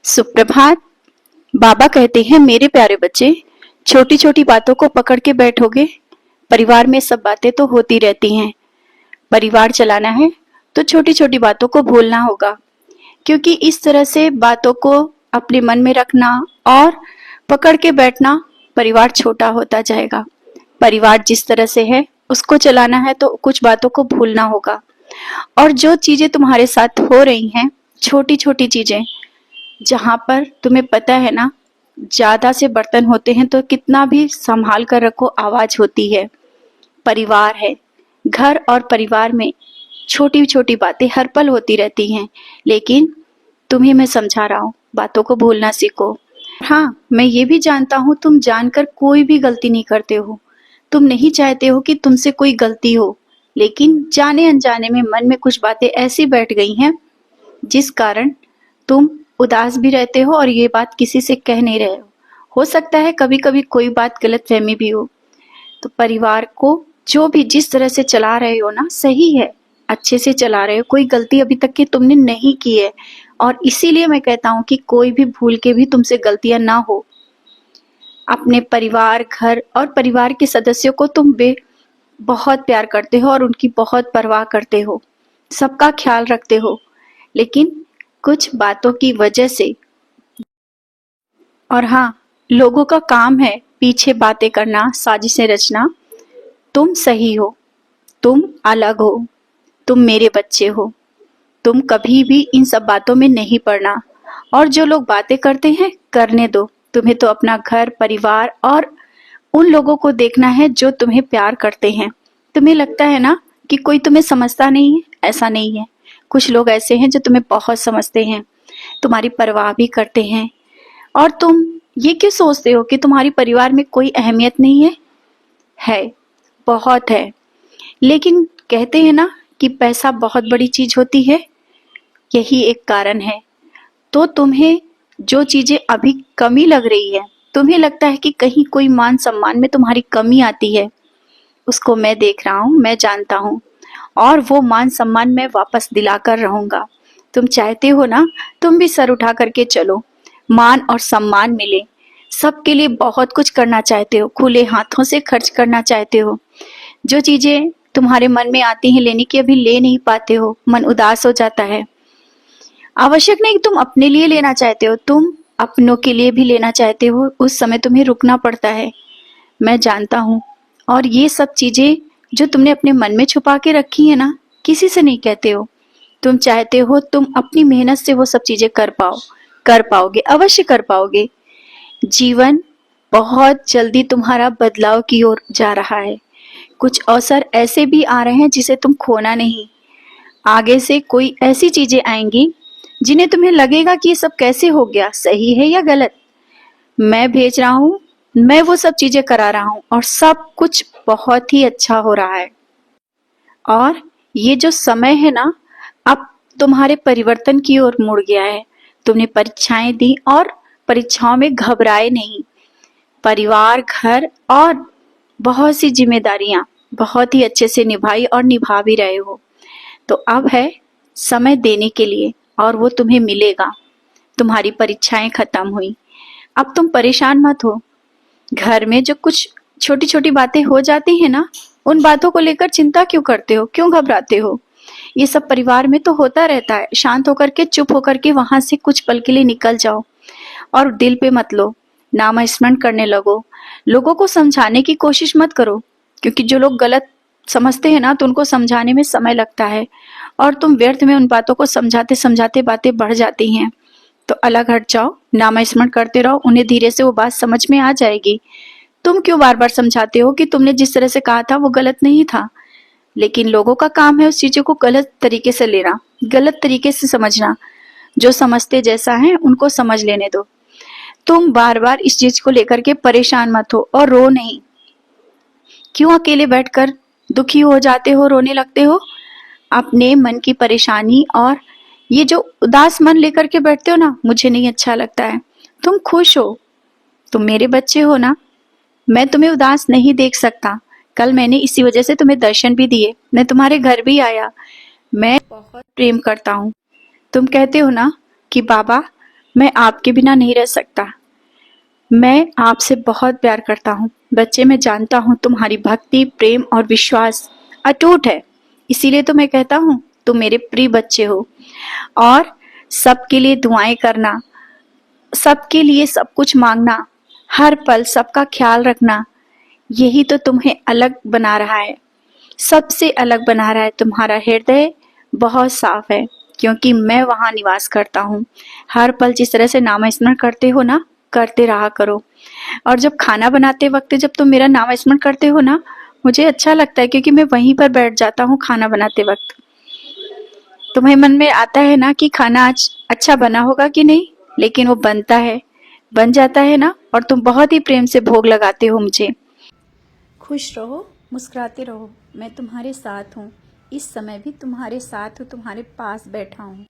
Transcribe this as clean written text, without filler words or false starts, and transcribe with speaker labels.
Speaker 1: सुप्रभात। बाबा कहते हैं, मेरे प्यारे बच्चे, छोटी छोटी बातों को पकड़ के बैठोगे, परिवार में सब बातें तो होती रहती हैं। परिवार चलाना है तो छोटी छोटी बातों को भूलना होगा, क्योंकि इस तरह से बातों को अपने मन में रखना और पकड़ के बैठना, परिवार छोटा होता जाएगा। परिवार जिस तरह से है उसको चलाना है तो कुछ बातों को भूलना होगा। और जो चीजें तुम्हारे साथ हो रही हैं, छोटी छोटी चीजें, जहां पर तुम्हें पता है ना, ज्यादा से बर्तन होते हैं तो कितना भी संभाल कर रखो, आवाज होती है। परिवार है, घर और परिवार में छोटी छोटी बातें हर पल होती रहती हैं, लेकिन तुम्हें मैं समझा रहा हूँ, बातों को भूलना सीखो। हाँ, मैं ये भी जानता हूँ तुम जानकर कोई भी गलती नहीं करते हो। तुम नहीं चाहते हो कि तुमसे कोई गलती हो, लेकिन जाने अनजाने में मन में कुछ बातें ऐसी बैठ गई हैं जिस कारण तुम उदास भी रहते हो और ये बात किसी से कह नहीं रहे हो सकता है कभी कभी कोई बात गलतफहमी भी हो। तो परिवार को जो भी जिस तरह से चला रहे हो ना, सही है, अच्छे से चला रहे हो, कोई गलती अभी तक की तुमने नहीं की है। और इसीलिए मैं कहता हूँ कि कोई भी भूल के भी तुमसे गलतियां ना हो। अपने परिवार, घर और परिवार के सदस्यों को तुम बहुत प्यार करते हो और उनकी बहुत परवाह करते हो, सबका ख्याल रखते हो, लेकिन कुछ बातों की वजह से, और हाँ, लोगों का काम है पीछे बातें करना, साजिशें रचना। तुम सही हो, तुम अलग हो, तुम मेरे बच्चे हो, तुम कभी भी इन सब बातों में नहीं पड़ना। और जो लोग बातें करते हैं, करने दो। तुम्हें तो अपना घर, परिवार और उन लोगों को देखना है जो तुम्हें प्यार करते हैं। तुम्हें लगता है ना कि कोई तुम्हें समझता नहीं है, ऐसा नहीं है। कुछ लोग ऐसे हैं जो तुम्हें बहुत समझते हैं, तुम्हारी परवाह भी करते हैं। और तुम ये क्यों सोचते हो कि तुम्हारी परिवार में कोई अहमियत नहीं है? है, बहुत है। लेकिन कहते हैं ना कि पैसा बहुत बड़ी चीज होती है, यही एक कारण है। तो तुम्हें जो चीजें अभी कमी लग रही है, तुम्हें लगता है कि कहीं कोई मान सम्मान में तुम्हारी कमी आती है, उसको मैं देख रहा हूँ, मैं जानता हूँ, और वो मान सम्मान मैं वापस दिलाकर रहूंगा। तुम चाहते हो ना, तुम भी सर उठा करके चलो, मान और सम्मान मिले। सबके लिए बहुत कुछ करना चाहते हो, खुले हाथों से खर्च करना चाहते हो। जो चीजें तुम्हारे मन में आती हैं लेने की, अभी ले नहीं पाते हो, मन उदास हो जाता है। आवश्यक नहीं कि तुम अपने लिए लेना चाहते हो, तुम अपनों के लिए भी लेना चाहते हो, उस समय तुम्हें रुकना पड़ता है, मैं जानता हूँ। और ये सब चीजें जो तुमने अपने मन में छुपा के रखी है ना, किसी से नहीं कहते हो। तुम चाहते हो तुम अपनी मेहनत से वो सब चीजें कर पाओगे, अवश्य कर पाओगे। जीवन बहुत जल्दी तुम्हारा बदलाव की ओर जा रहा है। कुछ अवसर ऐसे भी आ रहे हैं जिसे तुम खोना नहीं। आगे से कोई ऐसी चीजें आएंगी जिन्हें तुम्हें लगेगा कि ये सब कैसे हो गया, सही है या गलत। मैं भेज रहा हूँ, मैं वो सब चीजें करा रहा हूँ और सब कुछ बहुत ही अच्छा हो रहा है। और ये जो समय है ना, अब तुम्हारे परिवर्तन की ओर मुड़ गया है। तुमने परीक्षाएं दी और परीक्षाओं में घबराए नहीं। परिवार, घर और बहुत सी जिम्मेदारियां बहुत ही अच्छे से निभाई और निभा भी रहे हो। तो अब है समय देने के लिए, और वो तुम्हें मिलेगा। तुम्हारी परीक्षाएं खत्म हुई, अब तुम परेशान मत हो। घर में जो कुछ छोटी छोटी बातें हो जाती है ना, उन बातों को लेकर चिंता क्यों करते हो, क्यों घबराते हो? ये सब परिवार में तो होता रहता है। शांत होकर के, चुप होकर के वहां से कुछ पल के लिए निकल जाओ और दिल पे मत लो, नाम स्मरण करने लगो। लोगों को समझाने की कोशिश मत करो, क्योंकि जो लोग गलत समझते हैं ना, तो उनको समझाने में समय लगता है और तुम व्यर्थ में उन बातों को समझाते समझाते बातें बढ़ जाती हैं। तो अलग हट जाओ, नाम स्मरण करते रहो, उन्हें धीरे से वो बात समझ में आ जाएगी। तुम क्यों बार बार समझाते हो कि तुमने जिस तरह से कहा था वो गलत नहीं था? लेकिन लोगों का काम है उस चीजों को गलत तरीके से लेना, गलत तरीके से समझना। जो समझते जैसा है उनको समझ लेने दो। तुम बार बार इस चीज को लेकर के परेशान मत हो और रो नहीं। क्यों अकेले बैठकर दुखी हो जाते हो, रोने लगते हो? अपने मन की परेशानी और ये जो उदास मन लेकर के बैठते हो ना, मुझे नहीं अच्छा लगता है। तुम खुश हो, तुम मेरे बच्चे हो ना, मैं तुम्हें उदास नहीं देख सकता। कल मैंने इसी वजह से तुम्हें दर्शन भी दिए, मैं तुम्हारे घर भी आया। मैं बहुत प्रेम करता हूँ। तुम कहते हो ना कि बाबा मैं आपके बिना नहीं रह सकता। मैं आपसे बहुत प्यार करता हूँ बच्चे। मैं जानता हूँ तुम्हारी भक्ति, प्रेम और विश्वास अटूट है। इसीलिए तो मैं कहता हूँ तुम मेरे प्रिय बच्चे हो। और सबके लिए दुआएं करना, सबके लिए सब कुछ मांगना, हर पल सबका ख्याल रखना, यही तो तुम्हें अलग बना रहा है। सबसे अलग बना रहा है तुम्हारा हृदय बहुत साफ है, क्योंकि मैं वहां निवास करता हूँ। हर पल जिस तरह से नाम स्मरण करते हो ना, करते रहा करो। और जब खाना बनाते वक्त जब तुम मेरा नाम स्मरण करते हो ना, मुझे अच्छा लगता है, क्योंकि मैं वहीं पर बैठ जाता हूँ खाना बनाते वक्त। तुम्हें मन में आता है ना कि खाना आज अच्छा बना होगा कि नहीं, लेकिन वो बनता है, बन जाता है ना, और तुम बहुत ही प्रेम से भोग लगाते हो मुझे। खुश रहो, मुस्कुराते रहो, मैं तुम्हारे साथ हूँ। इस समय भी तुम्हारे साथ हूँ, तुम्हारे पास बैठा हूँ।